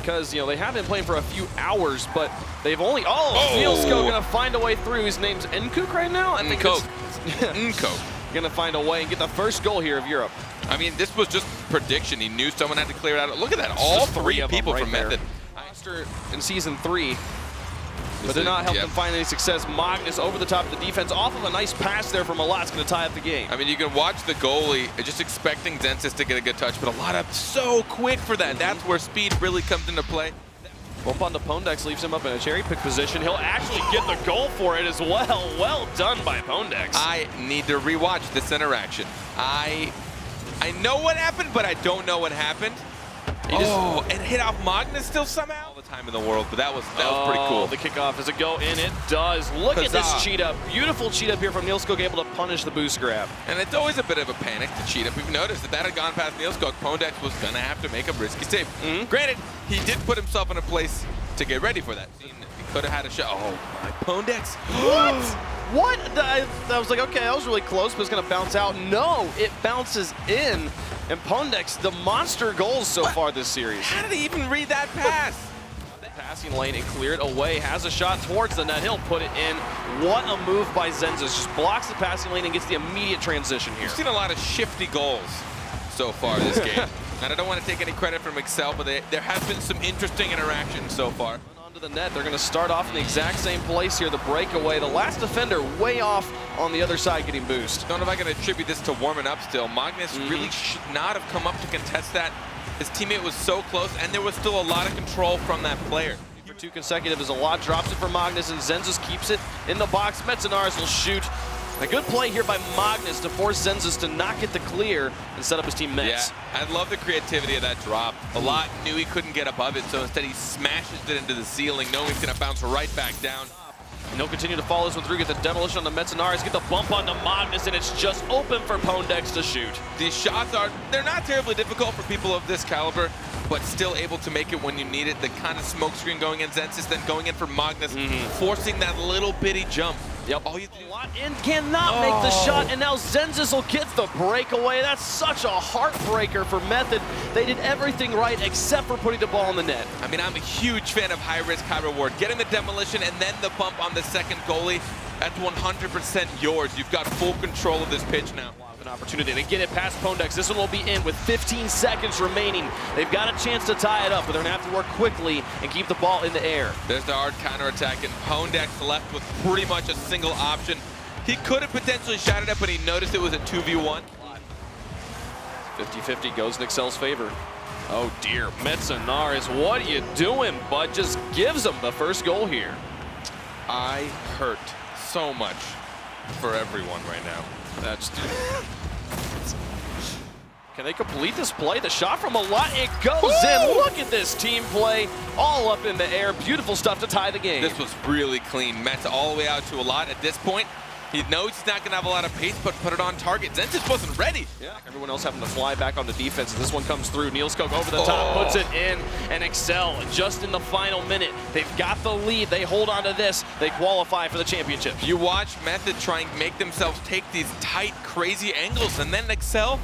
because, you know, they have been playing for a few hours, but they've only... Neilsko going to find a way through. His name's Nkook right now? I think Nkook. Going to find a way and get the first goal here of Europe. I mean, this was just prediction. He knew someone had to clear it out. Look at that. All three people from Method. Monster in Season 3. But they're not helping them find any success. Makt is over the top of the defense, off of a nice pass there from Malat's going to tie up the game. I mean, you can watch the goalie just expecting Zensis to get a good touch, but a lot of so quick for that. That's where speed really comes into play. Bump on the Pondex leaves him up in a cherry pick position. He'll actually get the goal for it as well. Well done by Pondex. I need to rewatch this interaction. I know what happened, but I don't know what happened. It hit off Magnus still somehow. All the time in the world, but that was pretty cool. The kickoff, does it go in? It does. Look at this cheat up. Beautiful cheat up here from Neilsko, able to punish the boost grab. And it's always a bit of a panic to cheat up. We've noticed if that had gone past Neilsko, Pondex was going to have to make a risky save. Granted, he did put himself in a place to get ready for that. He could have had a shot. Oh my, Pondex. What? I was like, okay, that was really close, but it's going to bounce out. No, it bounces in. And Pondex, the monster goals so far this series. How did he even read that pass? Passing lane and clear it away. Has a shot towards the net. He'll put it in. What a move by Zensis. Just blocks the passing lane and gets the immediate transition here. We've seen a lot of shifty goals so far this game. And I don't want to take any credit from Excel, but there has been some interesting interactions so far. Onto the net. They're going to start off in the exact same place here. The breakaway. The last defender way off on the other side getting boost. Don't know if I can attribute this to warming up still. Magnus really should not have come up to contest that. His teammate was so close, and there was still a lot of control from that player. For 2 consecutive as a lot drops it for Magnus, and Zensis keeps it in the box. Metzenaars will shoot. A good play here by Magnus to force Zensis to not get the clear and set up his team Metz. Yeah, I love the creativity of that drop. A lot knew he couldn't get above it, so instead he smashes it into the ceiling, knowing he's going to bounce right back down. And he'll continue to follow this one through, get the demolition on the Metzenaars, get the bump onto Magnus, and it's just open for Pondex to shoot. These shots they're not terribly difficult for people of this caliber, but still able to make it when you need it. The kind of smoke screen going in Zensis, then going in for Magnus, forcing that little bitty jump. Yep. All you in cannot make the shot, and now Zensis will get the breakaway. That's such a heartbreaker for Method. They did everything right except for putting the ball in the net. I mean, I'm a huge fan of high risk, high reward. Getting the demolition and then the bump on the second goalie, that's 100% yours. You've got full control of this pitch now. An opportunity to get it past Pondex. This one will be in with 15 seconds remaining. They've got a chance to tie it up, but they're going to have to work quickly and keep the ball in the air. There's the hard counterattack, and Pondex left with pretty much a single option. He could have potentially shot it up, but he noticed it was a 2v1. 50-50 goes in Excel's favor. Oh dear, Metzenaars, what are you doing, bud? Just gives them the first goal here. I hurt so much for everyone right now. That's Can they complete this play? The shot from Malat, it goes in. Look at this team play, all up in the air. Beautiful stuff to tie the game. This was really clean. Metz all the way out to Malat at this point. He knows he's not going to have a lot of pace, but put it on target. Zensis wasn't ready. Yeah, everyone else having to fly back on the defense. This one comes through. Neilsko over the top, puts it in, and Excel just in the final minute. They've got the lead. They hold on to this. They qualify for the championship. You watch Method try and make themselves take these tight, crazy angles, and then Excel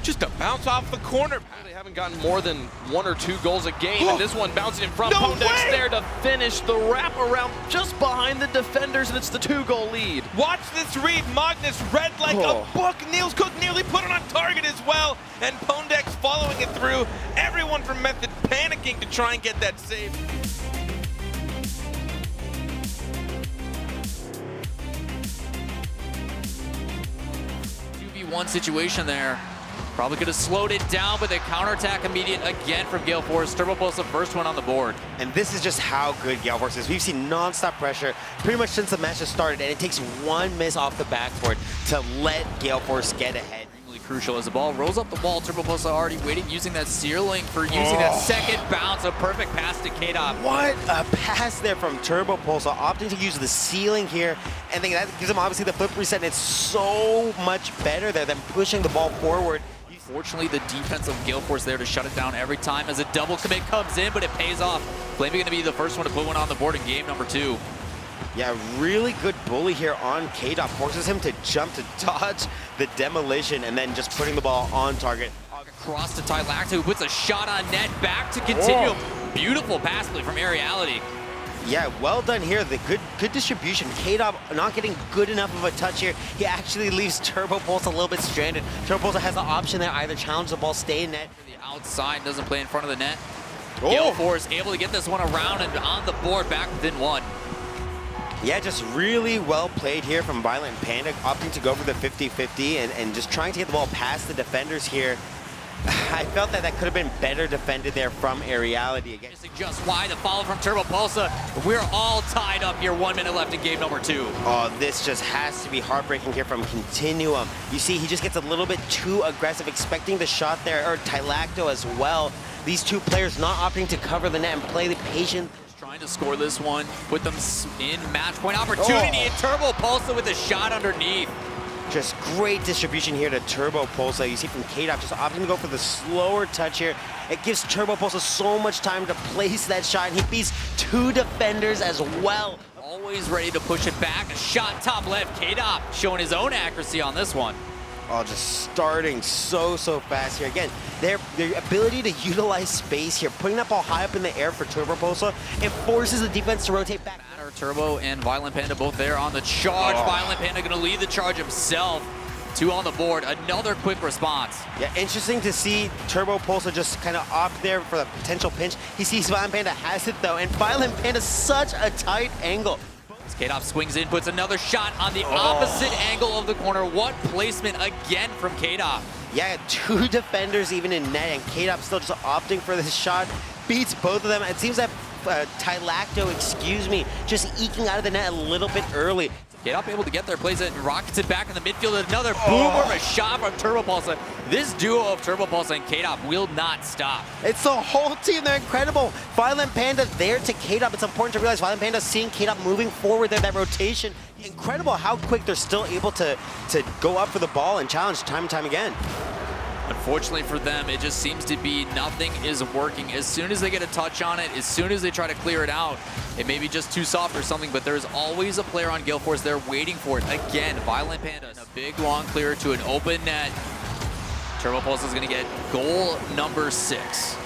just to bounce off the corner. They haven't gotten more than 1 or 2 goals a game, and this one bouncing in front. Pondex there to finish the wraparound just behind the defenders, and it's the 2-goal lead. Watch this read. Magnus read like a book. Neilsko nearly put it on target as well, and Pondex following it through. Everyone from Method panicking to try and get that save. 2v1 situation there. Probably could have slowed it down, but the counterattack immediate again from Gale Force. Turbo Pulse the first one on the board. And this is just how good Gale Force is. We've seen non-stop pressure pretty much since the match has started, and it takes one miss off the backboard to let Gale Force get ahead. Really crucial as the ball rolls up the wall. Turbo Pulse already waiting, using that ceiling for using that second bounce. A perfect pass to K-Dop. What a pass there from Turbo Pulse, opting to use the ceiling here. And then that gives him obviously the flip reset, and it's so much better there than pushing the ball forward. Fortunately, the defense of Gale Force there to shut it down every time as a double commit comes in, but it pays off. Flamey going to be the first one to put one on the board in game number 2. Yeah, really good bully here on K-Dop. Forces him to jump to dodge the demolition and then just putting the ball on target. Cross to Tylacta, who puts a shot on net, back to continue. Beautiful pass play from Aeriality. Yeah, well done here. The good distribution. K-Dop not getting good enough of a touch here. He actually leaves Turbo Pulse a little bit stranded. Turbo Pulse has the option there, either challenge the ball, stay in net. The outside doesn't play in front of the net. Gale Force able to get this one around and on the board, back within one. Yeah, just really well played here from Violent Panda, opting to go for the 50-50 and just trying to get the ball past the defenders here. I felt that could have been better defended there from Aeriality again. Just why the follow from Turbo Pulsa. We're all tied up here, 1 minute left in game number 2. Oh, this just has to be heartbreaking here from Continuum. You see, he just gets a little bit too aggressive, expecting the shot there, or Tylacto as well. These two players not opting to cover the net and play the patient. Trying to score this one, put them in match point opportunity, and Turbo Pulsa with a shot underneath. Just great distribution here to Turbo Pulsa. You see from K-Dop just opting to go for the slower touch here. It gives Turbo Pulsa so much time to place that shot, and he beats 2 defenders as well. Always ready to push it back. A shot top left. K-Dop showing his own accuracy on this one. Oh, just starting so fast here. Again, their ability to utilize space here, putting that ball high up in the air for Turbo Pulsa, it forces the defense to rotate back. Turbo and Violent Panda both there on the charge. Violent Panda gonna lead the charge himself. 2 on the board, another quick response. Yeah, interesting to see Turbo Pulsa just kind of opt there for the potential pinch. He sees Violent Panda has it though, and Violent Panda such a tight angle. K-Dop swings in, puts another shot on the opposite angle of the corner. What placement again from K-Dop? Yeah, 2 defenders even in net, and K-Dop still just opting for this shot. Beats both of them. It seems that Tylacto, just eking out of the net a little bit early. K-Dop able to get there, plays it, and rockets it back in the midfield. Another boomer of a shot from Turbo Pulsa. This duo of Turbo Pulsa and K-Dop will not stop. It's the whole team, they're incredible. Violent Panda there to K-Dop. It's important to realize Violent Panda seeing K-Dop moving forward there, that rotation. Incredible how quick they're still able to go up for the ball and challenge time and time again. Unfortunately for them, it just seems to be nothing is working. As soon as they get a touch on it, as soon as they try to clear it out, it may be just too soft or something, but there's always a player on Gale Force there waiting for it. Again, Violent Panda, a big long clear to an open net. Turbo Pulsa is going to get goal number 6.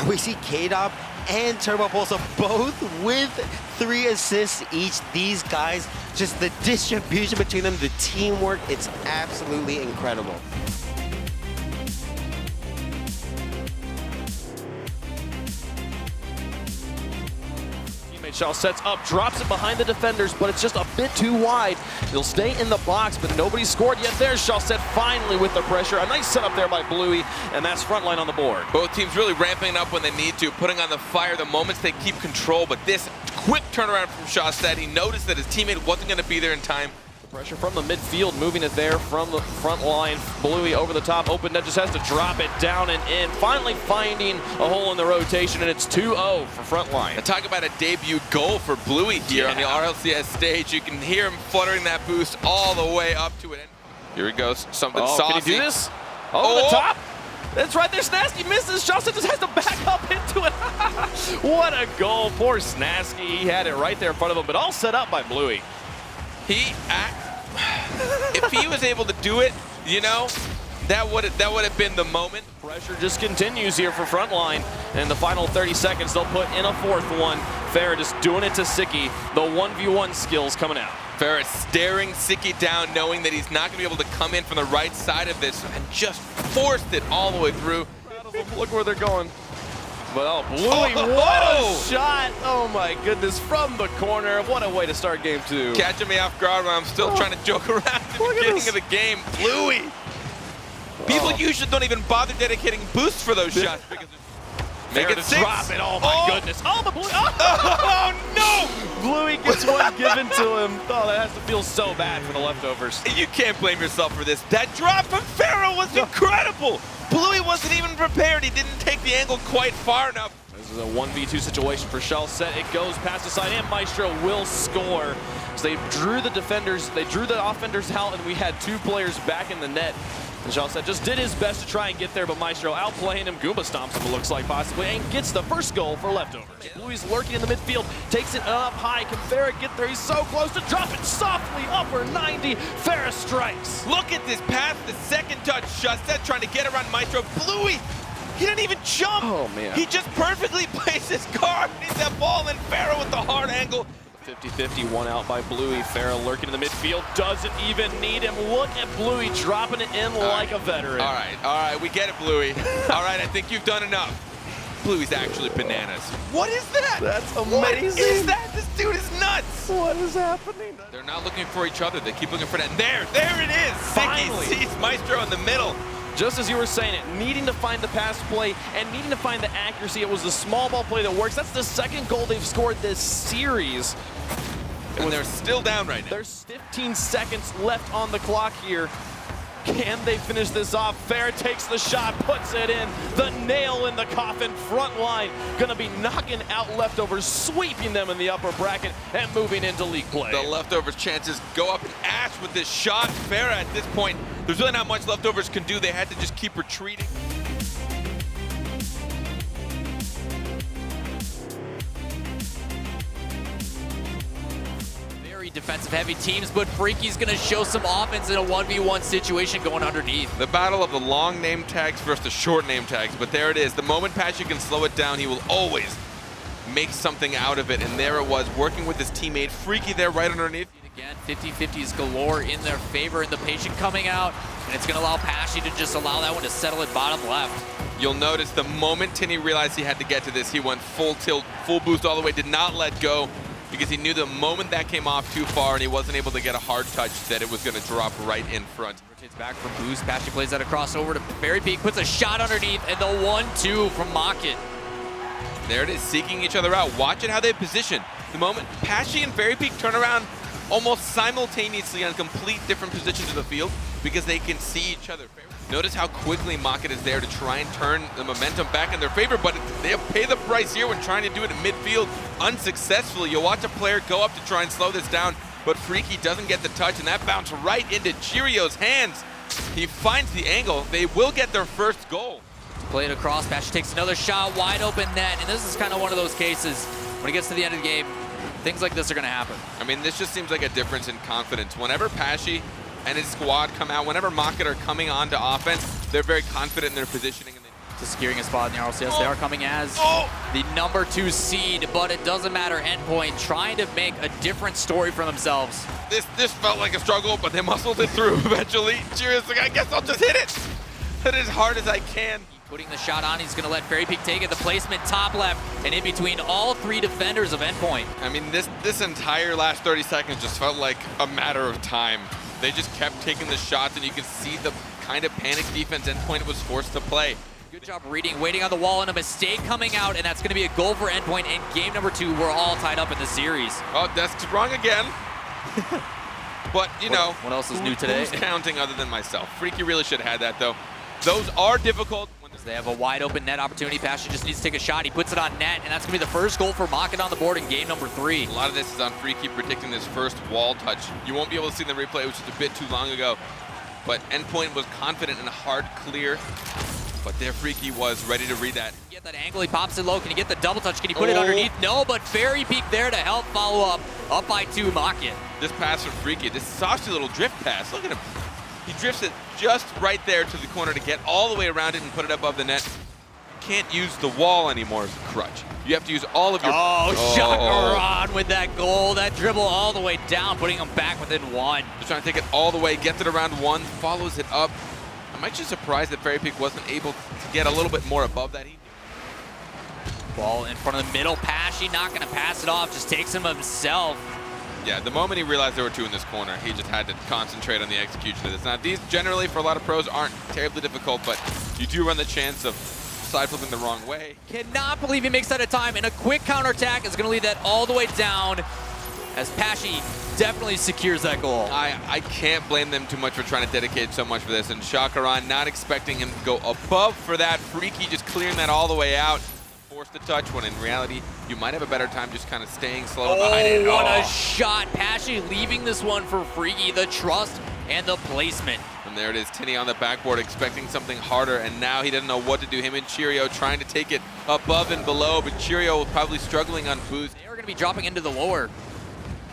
We see K-Dop and Turbo Pulsa both with 3 assists each. These guys, just the distribution between them, the teamwork, it's absolutely incredible. Shaw sets up, drops it behind the defenders, but it's just a bit too wide. He'll stay in the box, but nobody's scored yet. There's Shawset finally with the pressure. A nice setup there by Bluey, and that's Frontline on the board. Both teams really ramping up when they need to, putting on the fire the moments they keep control, but this quick turnaround from Shawset, he noticed that his teammate wasn't going to be there in time. Pressure from the midfield, moving it there from the front line. Bluey over the top. Open net just has to drop it down and in. Finally finding a hole in the rotation, and it's 2-0 for Frontline. And talk about a debut goal for Bluey here on the RLCS stage. You can hear him fluttering that boost all the way up to it. Here he goes, something saucy. Can he do this? Over the top. That's right there, Snasky misses. Shawset just has to back up into it. What a goal. Poor Snasky. He had it right there in front of him, but all set up by Bluey. If he was able to do it, you know, that would have been the moment. Pressure just continues here for Frontline. In the final 30 seconds, they'll put in a 4th one. Farah just doing it to Sicky. The 1v1 skills coming out. Farah staring Sicky down, knowing that he's not going to be able to come in from the right side of this, and just forced it all the way through. Look where they're going. Well, Bluey, what a shot! Oh my goodness, from the corner. What a way to start game 2. Catching me off guard when I'm still trying to joke around at the beginning of the game. Bluey! People usually don't even bother dedicating boosts for those shots because make it 6. Drop it, oh my goodness. Oh, the Bluey, oh no! Bluey gets one given to him. Oh, that has to feel so bad for the leftovers. You can't blame yourself for this. That drop from Farah was incredible! Bluey wasn't even prepared. He didn't take the angle quite far enough. This is a 1v2 situation for Shellset. It goes past the side, and Maestro will score. So they drew the defenders, they drew the offenders out, and we had 2 players back in the net. Michelle said just did his best to try and get there, but Maestro outplaying him. Goomba stomps him, it looks like, possibly, and gets the first goal for Leftovers. Bluey's lurking in the midfield, takes it up high. Can Farrah get there? He's so close to drop it softly, upper 90. Farrah strikes. Look at this pass, the second touch. Shustet trying to get around Maestro. Bluey, he didn't even jump. Oh, man. He just perfectly placed his guard underneath that ball, and Farrah with the hard angle. 50-50, one out by Bluey. Farrah lurking in the midfield, doesn't even need him. Look at Bluey dropping it in like a veteran. All right, we get it, Bluey. All right, I think you've done enough. Bluey's actually bananas. What is that? That's amazing. What is that? This dude is nuts. What is happening? They're not looking for each other. They keep looking for that. And there it is. Finally. Sicky sees Maestro in the middle. Just as you were saying it, needing to find the pass play and needing to find the accuracy. It was the small ball play that works. That's the second goal they've scored this series. And they're still down right now. There's 15 seconds left on the clock here. Can they finish this off? Farrah takes the shot, puts it in. The nail in the coffin. Frontline gonna be knocking out Leftovers, sweeping them in the upper bracket and moving into league play. The Leftovers' chances go up in ash with this shot. Farrah at this point, there's really not much Leftovers can do. They had to just keep retreating. Defensive heavy teams, but Freaky's gonna show some offense in a 1v1 situation going underneath. The battle of the long name tags versus the short name tags, but there it is. The moment Patchy can slow it down, he will always make something out of it, and there it was, working with his teammate. Freaky there right underneath. Again, 50-50s galore in their favor, and the patient coming out, and it's gonna allow Patchy to just allow that one to settle at bottom left. You'll notice the moment Tinny realized he had to get to this, he went full tilt, full boost all the way, did not let go, because he knew the moment that came off too far and he wasn't able to get a hard touch that it was going to drop right in front. Rotates back for boost. Patchy plays that across over to Fairy Peak, puts a shot underneath, and the 1-2 from Makt. There it is, seeking each other out. Watch it how they position. The moment Patchy and Fairy Peak turn around almost simultaneously on complete different positions of the field because they can see each other. Notice how quickly Makt is there to try and turn the momentum back in their favor, but they pay the price here when trying to do it in midfield unsuccessfully. You'll watch a player go up to try and slow this down, but Freaky doesn't get the touch, and that bounced right into Cheerio's hands. He finds the angle. They will get their first goal. Play it across. Patchy takes another shot, wide open net, and this is kind of one of those cases when it gets to the end of the game, things like this are going to happen. I mean, this just seems like a difference in confidence. Whenever Patchy and his squad come out, whenever Makt are coming onto offense, they're very confident in their positioning. And to securing a spot in the RLCS, they are coming as the #2 seed, but it doesn't matter. Endpoint trying to make a different story for themselves. This felt like a struggle, but they muscled it through eventually. Cheerios like, I guess I'll just hit it. Hit it as hard as I can. Putting the shot on, he's going to let Fairy Peak take it. The placement top left and in between all three defenders of Endpoint. I mean, this entire last 30 seconds just felt like a matter of time. They just kept taking the shots, and you can see the kind of panic defense Endpoint was forced to play. Good job reading, waiting on the wall, and a mistake coming out, and that's going to be a goal for Endpoint. And game #2, we're all tied up in the series. Oh, that's wrong again. But, you know. What else is new today? Who's counting other than myself? Freaky really should have had that, though. Those are difficult. They have a wide open net opportunity. Patchy just needs to take a shot. He puts it on net, and that's going to be the first goal for Makt on the board in game #3. A lot of this is on Freaky predicting this first wall touch. You won't be able to see the replay, it was just a bit too long ago. But Endpoint was confident in a hard clear, but there Freaky was ready to read that. Get that angle, he pops it low. Can he get the double touch? Can he put it underneath? No, but Fairy Peak there to help follow up by 2, Makt. This pass from Freaky, this saucy little drift pass, look at him. He drifts it just right there to the corner to get all the way around it and put it above the net. You can't use the wall anymore as a crutch. You have to use all of your... Shakaran with that goal. That dribble all the way down, putting him back within 1. Just trying to take it all the way, gets it around 1, follows it up. I'm actually surprised that Fairy Peak wasn't able to get a little bit more above that. Ball in front of the middle. Patchy not going to pass it off, just takes him himself. Yeah, the moment he realized there were 2 in this corner, he just had to concentrate on the execution of this. Now, these generally, for a lot of pros, aren't terribly difficult, but you do run the chance of side flipping the wrong way. Cannot believe he makes that a time, and a quick counterattack is going to lead that all the way down as Patchy definitely secures that goal. I can't blame them too much for trying to dedicate so much for this, and Shakaran not expecting him to go above for that. Freaky just clearing that all the way out. Forced the touch when in reality you might have a better time just kind of staying slow behind it. What a shot. Patchy leaving this one for Freaky. The trust and the placement. And there it is, Tinny on the backboard expecting something harder, and now he doesn't know what to do. Him and Cheerio trying to take it above and below, but Cheerio probably struggling on boost. They are going to be dropping into the lower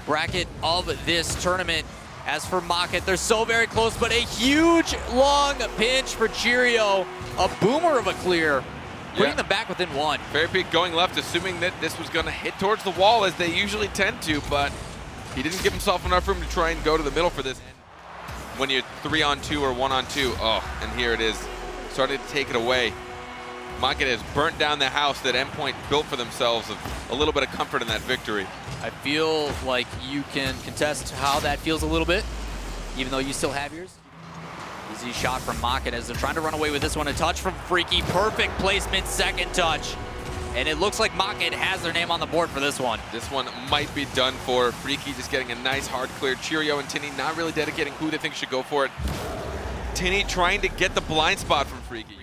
bracket of this tournament. As for Makt, they're so very close, but a huge long pinch for Cheerio. A boomer of a clear, putting them back within one. Fair Peak going left, assuming that this was going to hit towards the wall as they usually tend to, but he didn't give himself enough room to try and go to the middle for this. When you're 3-on-2 or 1-on-2, oh, and here it is, starting to take it away. Makt has burnt down the house that Endpoint built for themselves, of a little bit of comfort in that victory. I feel like you can contest how that feels a little bit, even though you still have yours. Easy shot from Makt as they're trying to run away with this one. A touch from Freaky, perfect placement, second touch. And it looks like Makt has their name on the board for this one. This one might be done for. Freaky just getting a nice hard clear. Cheerio and Tinny not really dedicating who they think should go for it. Tinny trying to get the blind spot from Freaky.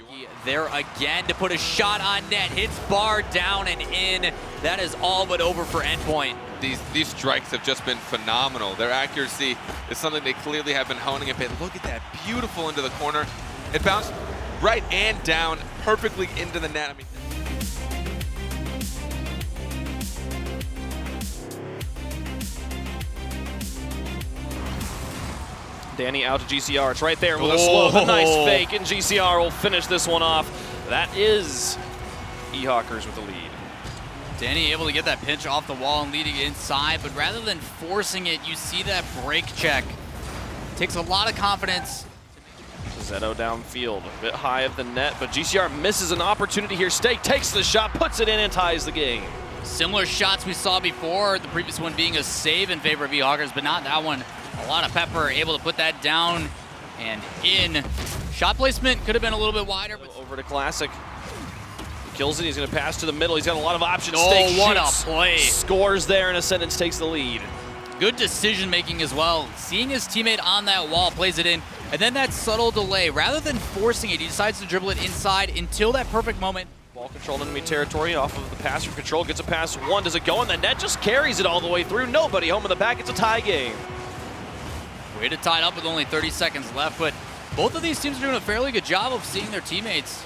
There again to put a shot on net. Hits bar down and in. That is all but over for Endpoint. These strikes have just been phenomenal. Their accuracy is something they clearly have been honing a bit. Look at that, beautiful into the corner. It bounced right and down perfectly into the net. I mean, Danny out to GCR. It's right there with a slow, a nice fake, and GCR will finish this one off. That is eHawkers with the lead. Danny able to get that pinch off the wall and leading inside, but rather than forcing it, you see that break check. Takes a lot of confidence. Zeto downfield, a bit high of the net, but GCR misses an opportunity here. Stake takes the shot, puts it in, and ties the game. Similar shots we saw before, the previous one being a save in favor of eHawkers, but not that one. A lot of pepper, able to put that down and in. Shot placement could have been a little bit wider. But over to Classic. He kills it, he's going to pass to the middle. He's got a lot of options. Oh, Stake what shoots, a play. Scores there, and Ascendance takes the lead. Good decision making as well. Seeing his teammate on that wall, plays it in. And then that subtle delay, rather than forcing it, he decides to dribble it inside until that perfect moment. Ball control enemy territory off of the pass from Control. Gets a pass one. Does it go in the net? Just carries it all the way through. Nobody home in the back. It's a tie game. Way to tie it up with only 30 seconds left, but both of these teams are doing a fairly good job of seeing their teammates.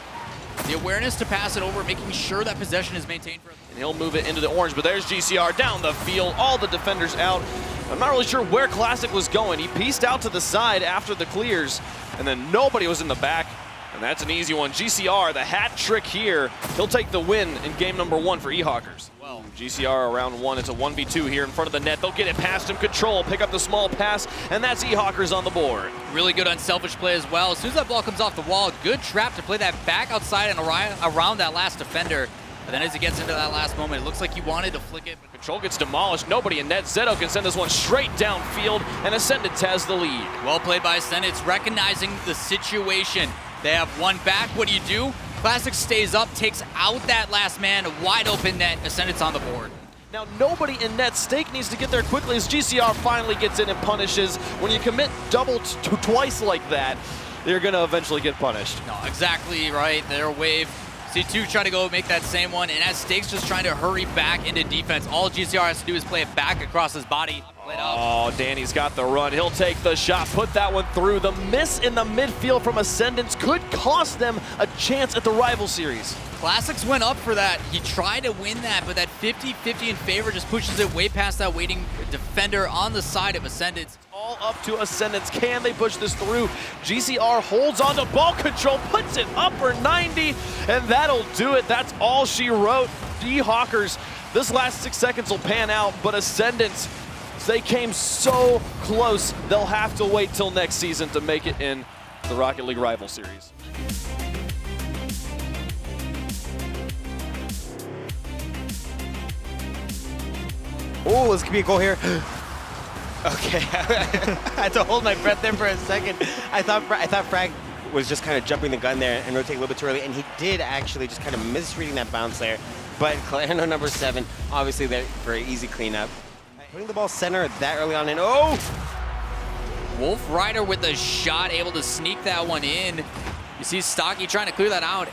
The awareness to pass it over, making sure that possession is maintained. And he'll move it into the orange, but there's GCR down the field, all the defenders out. I'm not really sure where Classic was going. He pieced out to the side after the clears, and then nobody was in the back. And that's an easy one. GCR, the hat trick here. He'll take the win in game number 1 for eHawkers. Well, GCR around 1. It's a 1v2 here in front of the net. They'll get it past him. Control, pick up the small pass, and that's eHawkers on the board. Really good unselfish play as well. As soon as that ball comes off the wall, good trap to play that back outside and around that last defender. And then as he gets into that last moment, it looks like he wanted to flick it. But Control gets demolished. Nobody in net. Zeto can send this one straight downfield, and Ascendance has the lead. Well played by Ascendance, recognizing the situation. They have one back. What do? Classic stays up, takes out that last man, wide open net. Ascendance on the board. Now nobody in net. Stake needs to get there quickly as GCR finally gets in and punishes. When you commit twice like that, you're going to eventually get punished. No, exactly right. Their wave. C2 trying to go make that same one, and as Stake's just trying to hurry back into defense, all GCR has to do is play it back across his body. Oh, Danny's got the run. He'll take the shot, put that one through. The miss in the midfield from Ascendance could cost them a chance at the rival series. Classics went up for that. He tried to win that, but that 50-50 in favor just pushes it way past that waiting defender on the side of Ascendance. All up to Ascendance. Can they push this through? GCR holds on to ball control, puts it upper 90, and that'll do it. That's all she wrote. eHawkers, this last 6 seconds will pan out, but Ascendance, they came so close. They'll have to wait till next season to make it in the Rocket League Rival Series. Oh, this could be a goal here. Okay, I had to hold my breath there for a second. I thought Frag was just kind of jumping the gun there and rotating a little bit too early, and he did actually just kind of misreading that bounce there. But Clarno number 7, obviously there for an easy cleanup. Putting the ball center that early on, and oh! Wolf Rider with a shot, able to sneak that one in. You see Stocky trying to clear that out.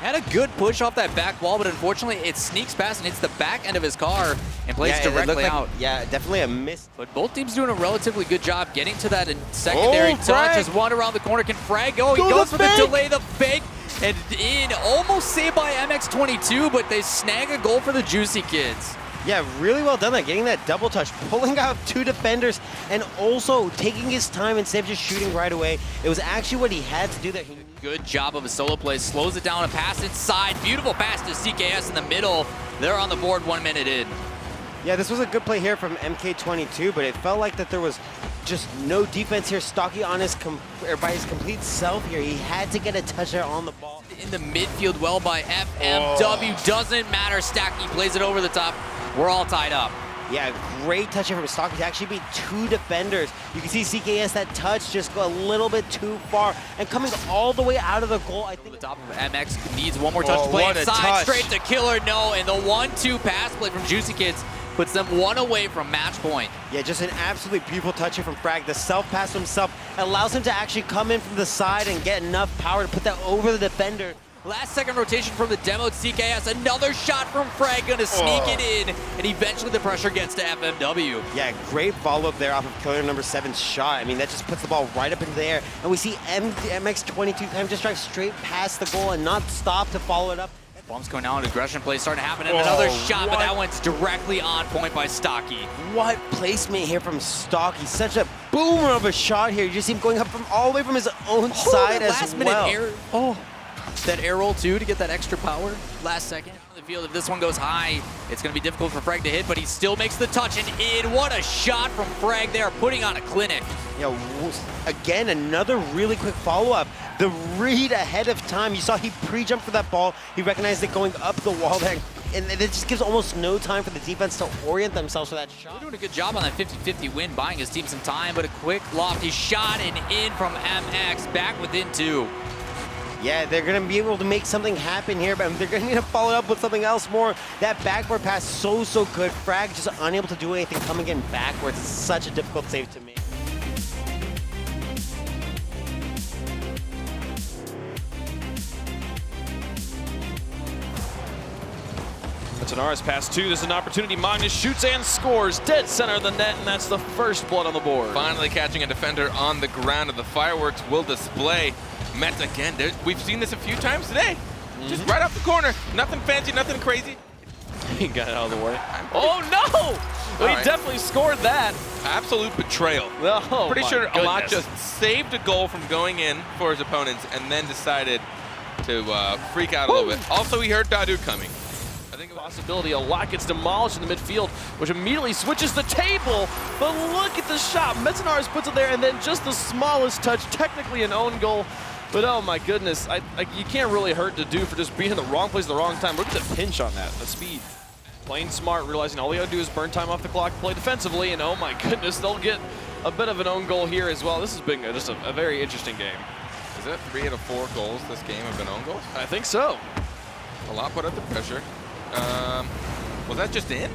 Had a good push off that back wall, but unfortunately it sneaks past and hits the back end of his car and plays directly out. Yeah, definitely a miss. But both teams doing a relatively good job getting to that secondary touch. As one around the corner, can Frag go? He goes for the delay, the fake, and in. Almost saved by MX22, but they snag a goal for the Juicy Kids. Yeah, really well done there, getting that double touch, pulling out 2 defenders, and also taking his time instead of just shooting right away. It was actually what he had to do there. Good job of a solo play, slows it down and pass inside. Beautiful pass to CKS in the middle. They're on the board 1 minute in. Yeah, this was a good play here from MK22, but it felt like that there was just no defense here. Stocky on his by his complete self here. He had to get a touch there on the ball. In the midfield, well by FMW. Doesn't matter. Stacky plays it over the top. We're all tied up. Yeah, great touch here from Stocky to actually beat 2 defenders. You can see CKS, that touch just go a little bit too far and coming all the way out of the goal. I think the top of MX needs one more touch to play inside, straight to killer. No, and the 1-2 pass play from Juicy Kids puts them 1 away from match point. Yeah, just an absolutely beautiful touch here from Frag. The self-pass to himself allows him to actually come in from the side and get enough power to put that over the defender. Last second rotation from the demoed CKS. Another shot from Frag, gonna sneak it in, and eventually the pressure gets to FMW. Yeah, great follow-up there off of killer number 7's shot. I mean, that just puts the ball right up in the air. And we see MX22 kind of just drive straight past the goal and not stop to follow it up. Bumps going out, aggression play starting to happen, and another shot, but that one's directly on point by Stocky. What placement here from Stocky. Such a boomer of a shot here. You just see him going up from all the way from his own side as well. That air roll too to get that extra power last second. On the field, if this one goes high, it's going to be difficult for Frag to hit, but he still makes the touch and in. What a shot from Frag there, putting on a clinic. Yeah, again, another really quick follow-up. The read ahead of time. You saw he pre-jumped for that ball. He recognized it going up the wall there. And it just gives almost no time for the defense to orient themselves for that shot. Doing a good job on that 50-50 win, buying his team some time, but a quick lofty shot and in from MX, back within 2. Yeah, they're going to be able to make something happen here, but they're going to need to follow up with something else more. That backboard pass, so good. Frag just unable to do anything coming in backwards. It's such a difficult save to make. Tanaris pass 2. This is an opportunity. Magnus shoots and scores. Dead center of the net, and that's the first blood on the board. Finally catching a defender on the ground, and the fireworks will display. Mets again. We've seen this a few times today. Just right off the corner. Nothing fancy, nothing crazy. He got it out of the way. Oh, no! Well, he definitely scored that. Absolute betrayal. Oh, pretty sure Makt goodness. just saved a goal from going in for his opponents and then decided to freak out a little bit. Also, he heard Dadu coming. I think possibility. A lot gets demolished in the midfield, which immediately switches the table. But look at the shot. Metanaris puts it there, and then just the smallest touch, technically an own goal. But oh my goodness, you can't really hurt Dadu for just being in the wrong place at the wrong time. Look at the pinch on that, the speed. Playing smart, realizing all they gotta do is burn time off the clock, play defensively, and oh my goodness, they'll get a bit of an own goal here as well. This has been just a very interesting game. Is that 3 out of 4 goals this game have been own goals? I think so. A lot put up the pressure. Was that just in?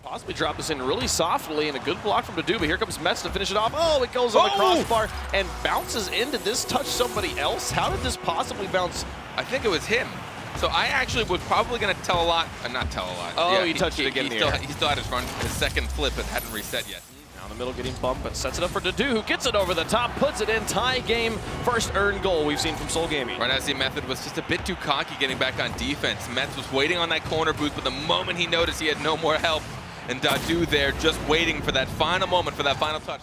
Possibly drop this in really softly, and a good block from Dadu, but here comes Mets to finish it off. Oh, it goes on the crossbar and bounces in. Did this touch somebody else? How did this possibly bounce? I think it was him. So I actually was probably going to tell a lot, not tell a lot. Oh, yeah, he touched it again. He still had his second flip and hadn't reset yet. Down the middle getting bumped, but sets it up for Dadu, who gets it over the top, puts it in, tie game, first earned goal we've seen from Seoul Gaming. Right as the Method was just a bit too cocky getting back on defense. Mets was waiting on that corner boost, but the moment he noticed he had no more help, and Dadu there just waiting for that final moment, for that final touch.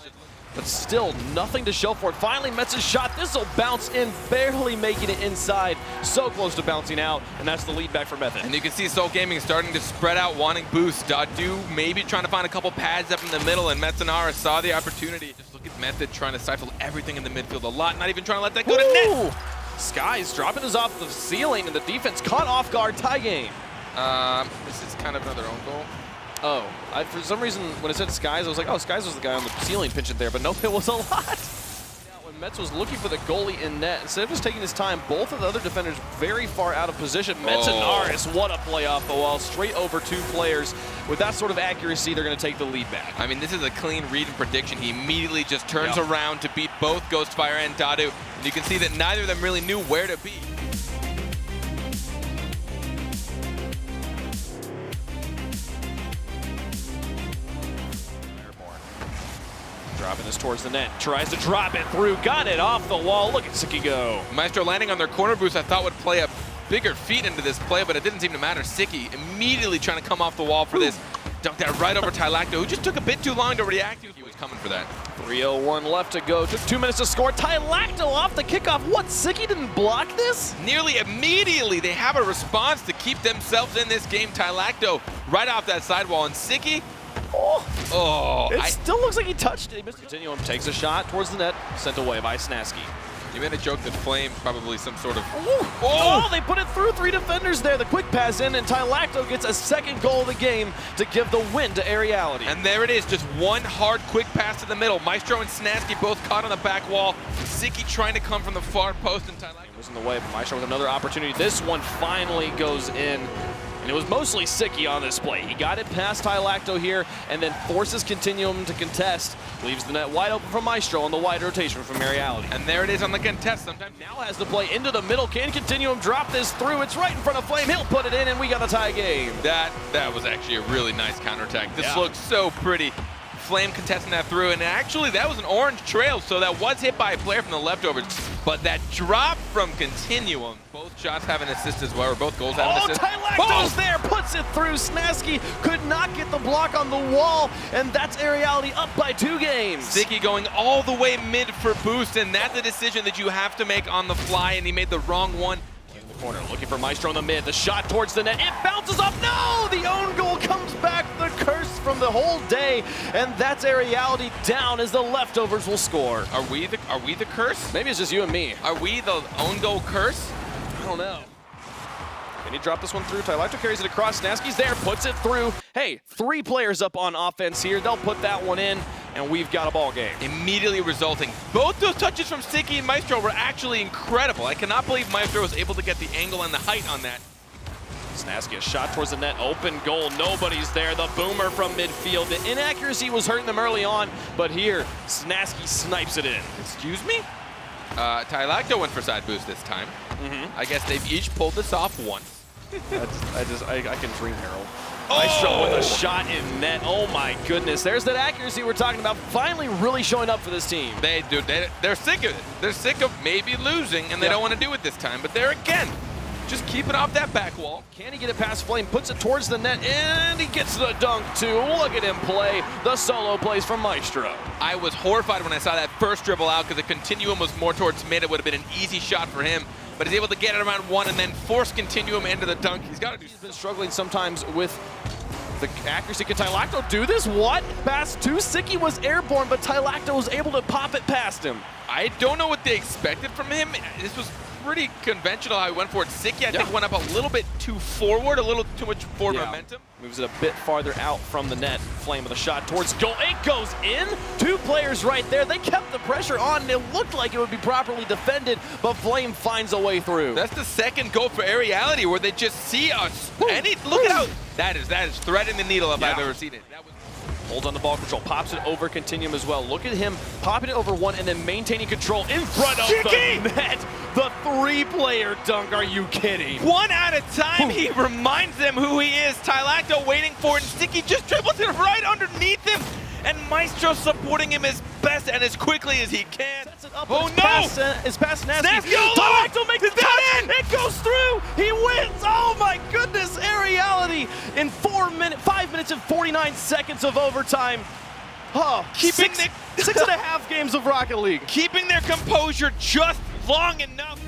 But still nothing to show for it. Finally, Mets' shot. This will bounce in, barely making it inside. So close to bouncing out, and that's the lead back for Method. And you can see Seoul Gaming starting to spread out, wanting boost. Dadu maybe trying to find a couple pads up in the middle, and Metsanara saw the opportunity. Just look at Method trying to stifle everything in the midfield a lot, not even trying to let that go to net. Skies dropping this off the ceiling, and the defense caught off guard, tie game. This is kind of another own goal. Oh, for some reason, when it said Skies, I was like, oh, Skies was the guy on the ceiling pinching there, but no, it was a lot. Now, when Mets was looking for the goalie in net, instead of just taking his time, both of the other defenders very far out of position. Metanaris, what a play off the wall, straight over 2 players. With that sort of accuracy, they're going to take the lead back. I mean, this is a clean read and prediction. He immediately just turns around to beat both Ghostfire and Dadu, and you can see that neither of them really knew where to be. Dropping this towards the net. Tries to drop it through. Got it off the wall. Look at Siki go. Maestro landing on their corner boost I thought would play a bigger feet into this play, but it didn't seem to matter. Siki immediately trying to come off the wall for this. Dunked that right over Tylacto, who just took a bit too long to react. He was coming for that. 3:01 left to go. Took 2 minutes to score. Tylacto off the kickoff. What? Siki didn't block this? Nearly immediately, they have a response to keep themselves in this game. Tylacto right off that sidewall, and Siki, it still looks like he touched it. He missed it. Continuum takes a shot towards the net, sent away by Snasky. You made a joke that Flame probably some sort of... Oh, they put it through 3 defenders there. The quick pass in, and Tylacto gets a second goal of the game to give the win to Aeriality. And there it is, just one hard quick pass to the middle. Maestro and Snasky both caught on the back wall. Siki trying to come from the far post, and Tylacto was in the way, but Maestro with another opportunity. This one finally goes in. And it was mostly Siki on this play. He got it past Tylacto here and then forces Continuum to contest. Leaves the net wide open from Maestro on the wide rotation from Aeriality. And there it is on the contest. Sometimes now has the play into the middle. Can Continuum drop this through? It's right in front of Flame. He'll put it in and we got a tie game. That was actually a really nice counterattack. This looks so pretty. Flame contesting that through, and actually that was an orange trail, so that was hit by a player from the leftovers. But that drop from Continuum, both shots have an assist as well, or both goals have an assist. Tylacto's there, puts it through. Snasky could not get the block on the wall, and that's Aeriality up by 2 games. Siki going all the way mid for boost, and that's a decision that you have to make on the fly, and he made the wrong one. Corner, looking for Maestro in the mid. The shot towards the net. It bounces off. No! The own goal comes back. The curse from the whole day. And that's Aeriality down as the leftovers will score. Are we the curse? Maybe it's just you and me. Are we the own goal curse? I don't know. Can he drop this one through? Tylacto carries it across. Snasky's there, puts it through. Hey, 3 players up on offense here. They'll put that one in, and we've got a ball game. Immediately resulting. Both those touches from Siki and Maestro were actually incredible. I cannot believe Maestro was able to get the angle and the height on that. Snasky, a shot towards the net, open goal, nobody's there. The boomer from midfield. The inaccuracy was hurting them early on, but here, Snasky snipes it in. Excuse me? Tylacto went for side boost this time. I guess they've each pulled this off once. I can dream, Harold. Maestro with a shot in net. Oh my goodness. There's that accuracy we're talking about. Finally really showing up for this team. They're sick of it. They're sick of maybe losing, and they don't want to do it this time. But there again, just keeping off that back wall. Can he get it past Flame? Puts it towards the net, and he gets the dunk too. Look at him play. The solo plays from Maestro. I was horrified when I saw that first dribble out because the Continuum was more towards mid. It would have been an easy shot for him. But he's able to get it around 1 and then force Continuum into the dunk. He's been struggling sometimes with the accuracy. Can Tylacto do this? What? Pass to Siki was airborne, but Tylacto was able to pop it past him. I don't know what they expected from him. This was pretty conventional how he went for it. Siki, I think, went up a little bit too forward, a little too much forward momentum. Moves it a bit farther out from the net. Flame with a shot towards goal. It goes in. 2 players right there. They kept the pressure on. And it looked like it would be properly defended, but Flame finds a way through. That's the second goal for Aeriality where they just see us. Look at how that is threading the needle if I've ever seen it. Holds on the ball control, pops it over Continuum as well. Look at him popping it over 1 and then maintaining control in front of the net. The 3-player dunk, are you kidding? 1 at a time, he reminds them who he is. Tylacto waiting for it, and Siki just dribbles it right underneath him. And Maestro supporting him as best and as quickly as he can. Sets it up, it's past Nasty. Tylacto makes it in. It goes through. He wins. Oh my goodness. Aeriality in 5 minutes and 49 seconds of overtime. Oh, six and a half games of Rocket League. Keeping their composure just long enough.